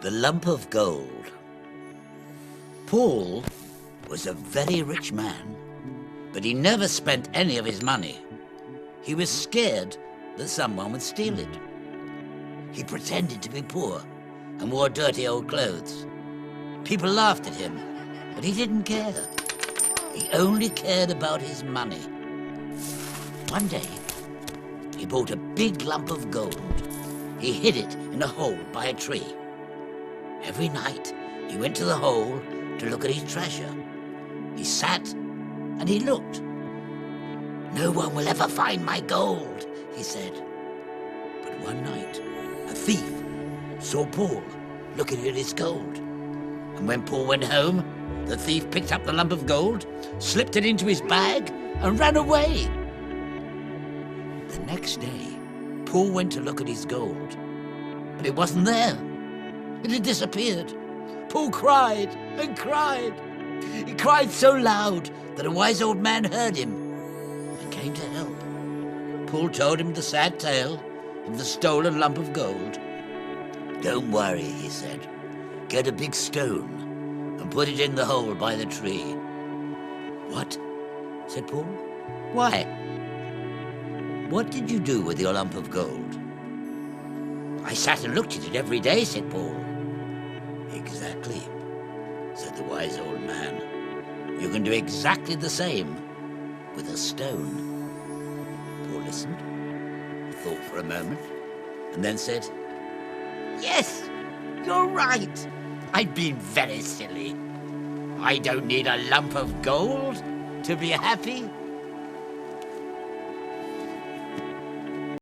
The lump of gold. Paul was a very rich man, but he never spent any of his money. He was scared that someone would steal it. He pretended to be poor and wore dirty old clothes. People laughed at him, but he didn't care. He only cared about his money. One day, he bought a big lump of gold. He hid it in a hole by a tree. Every night, he went to the hole to look at his treasure. He sat and he looked. "No one will ever find my gold," he said. But one night, a thief saw Paul looking at his gold. And when Paul went home, the thief picked up the lump of gold, slipped it into his bag, and ran away. The next day, Paul went to look at his gold, but it wasn't there. It had disappeared. Paul cried and cried. He cried so loud that a wise old man heard him and came to help. Paul told him the sad tale of the stolen lump of gold. "Don't worry," he said. "Get a big stone and put it in the hole by the tree." "What?" said Paul. "Why? What did you do with your lump of gold?" "I sat and looked at it every day," said Paul. "Exactly," said the wise old man. "You can do exactly the same with a stone." Paul listened, thought for a moment, and then said, "Yes, you're right. I've been very silly. I don't need a lump of gold to be happy."